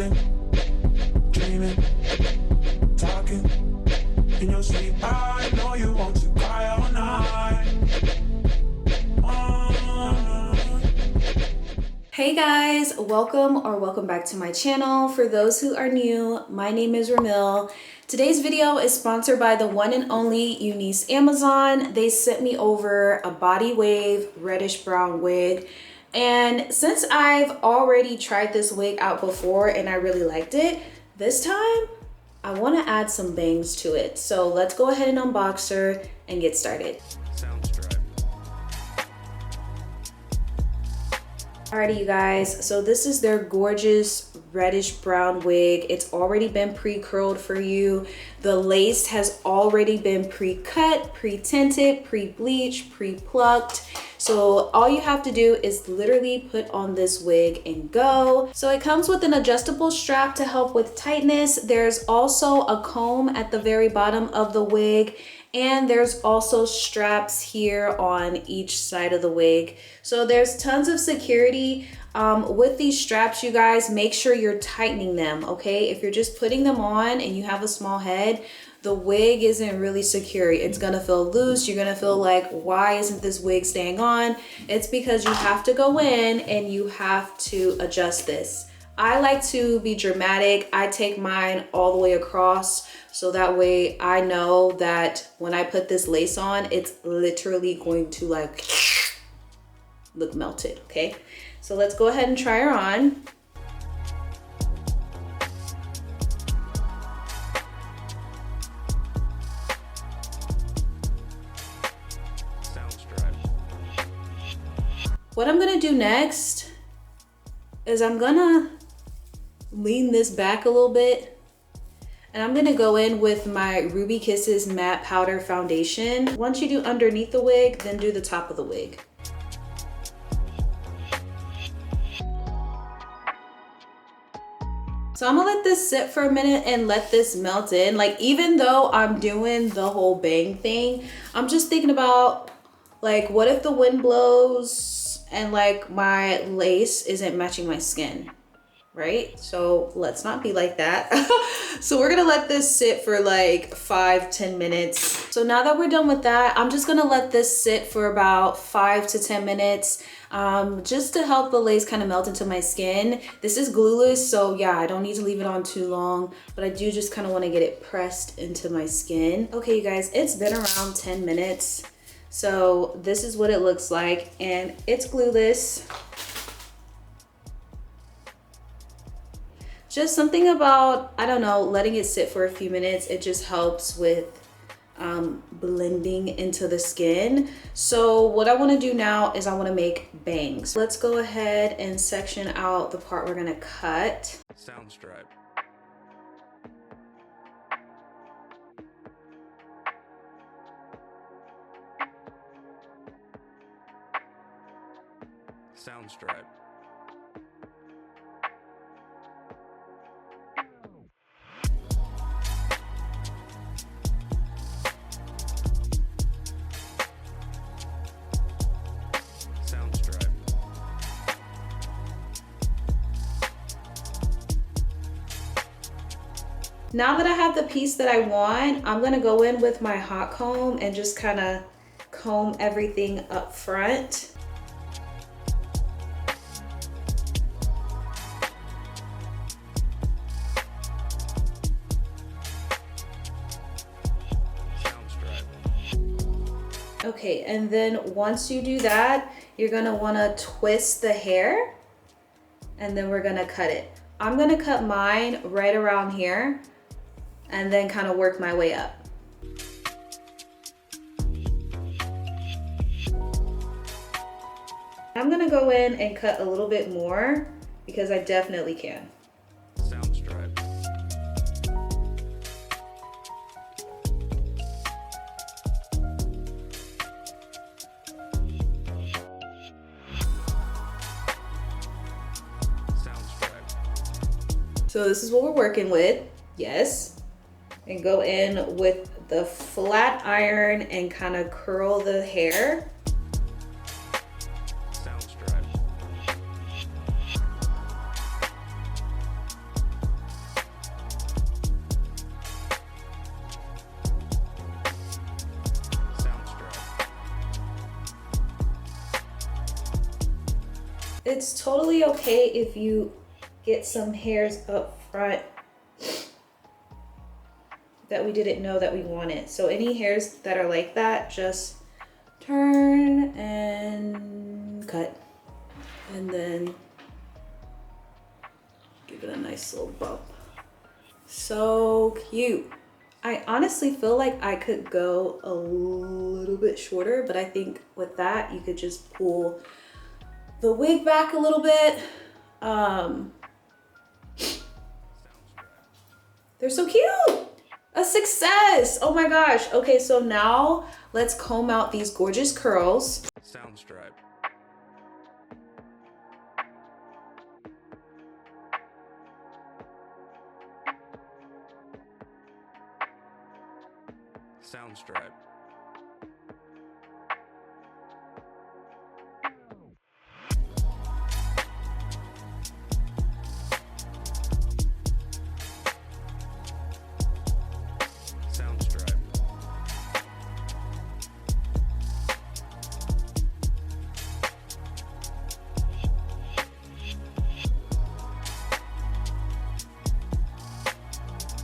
falling, dreaming, talking in your sleep. I know you want to cry all night. Hey guys, welcome back to my channel. For those who are new, my name is Rumill. Today's video is sponsored by the one and only Unice Amazon. They sent me over a body wave reddish brown wig. And since I've already tried this wig out before and I really liked it, this time I want to add some bangs to it. So let's go ahead and unbox her and get started. Alrighty you guys, so this is their gorgeous reddish brown wig. It's already been pre-curled for you. The lace has already been pre-cut, pre-tinted, pre-bleached, pre-plucked. So all you have to do is literally put on this wig and go. So it comes with an adjustable strap to help with tightness. There's also a comb at the very bottom of the wig. And there's also straps here on each side of the wig. So there's tons of security with these straps, you guys. Make sure you're tightening them, okay? If you're just putting them on and you have a small head, the wig isn't really secure. It's gonna feel loose. You're gonna feel like, why isn't this wig staying on? It's because you have to go in and you have to adjust this. I like to be dramatic. I take mine all the way across. So that way I know that when I put this lace on, it's literally going to like look melted, okay? So let's go ahead and try her on. What I'm gonna do next is I'm gonna lean this back a little bit. And I'm gonna go in with my Ruby Kisses Matte Powder Foundation. Once you do underneath the wig, then do the top of the wig. So I'm gonna let this sit for a minute and let this melt in. Like, even though I'm doing the whole bang thing, I'm just thinking about, like, what if the wind blows and like my lace isn't matching my skin? Right? So let's not be like that. So we're gonna let this sit for like 5-10 minutes. So now that we're done with that, I'm just gonna let this sit for about 5 to 10 minutes just to help the lace kind of melt into my skin. This is glueless, so yeah, I don't need to leave it on too long, but I do just kind of want to get it pressed into my skin. Okay, you guys, it's been around 10 minutes. So this is what it looks like, and it's glueless. Just something about, I don't know, letting it sit for a few minutes. It just helps with blending into the skin. So what I want to do now is I want to make bangs. Let's go ahead and section out the part we're going to cut. Soundstripe. Soundstripe. Now that I have the piece that I want, I'm gonna go in with my hot comb and just kind of comb everything up front. Okay, and then once you do that, you're gonna wanna twist the hair and then we're gonna cut it. I'm gonna cut mine right around here and then kind of work my way up. I'm gonna go in and cut a little bit more because I definitely can. Soundstripe. So this is what we're working with, yes. And go in with the flat iron and kind of curl the hair. it's totally okay if you get some hairs up front that we didn't know that we wanted. So any hairs that are like that, just turn and cut. And then give it a nice little bump. So cute. I honestly feel like I could go a little bit shorter, but I think with that, you could just pull the wig back a little bit. They're so cute. A success. Oh my gosh. Okay, so now let's comb out these gorgeous curls. Soundstripe. Soundstripe. Soundstripe.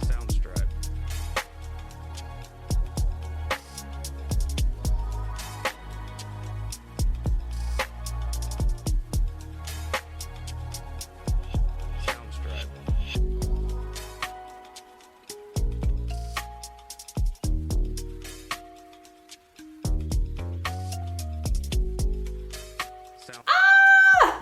Soundstripe. Soundstripe. Sound.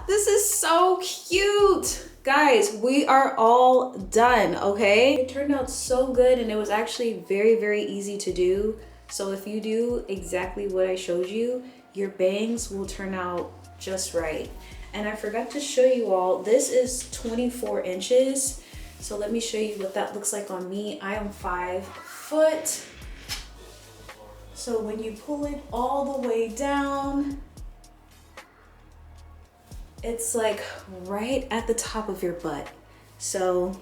This is so cute. Guys, we are all done, okay? It turned out so good and it was actually very, very easy to do. So if you do exactly what I showed you, your bangs will turn out just right. And I forgot to show you all, this is 24 inches. So let me show you what that looks like on me. I am 5 foot. So when you pull it all the way down, it's like right at the top of your butt. So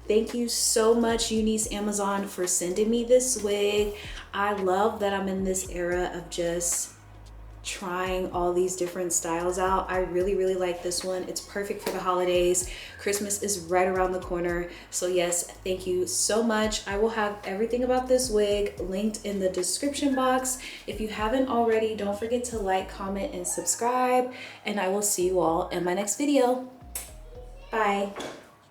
thank you so much, Unice Amazon, for sending me this wig. I love that I'm in this era of just trying all these different styles out. I really, really like this one. It's perfect for the holidays. Christmas is right around the corner. So yes, thank you so much. I will have everything about this wig linked in the description box. If you haven't already, don't forget to like, comment, and subscribe. And I will see you all in my next video. Bye.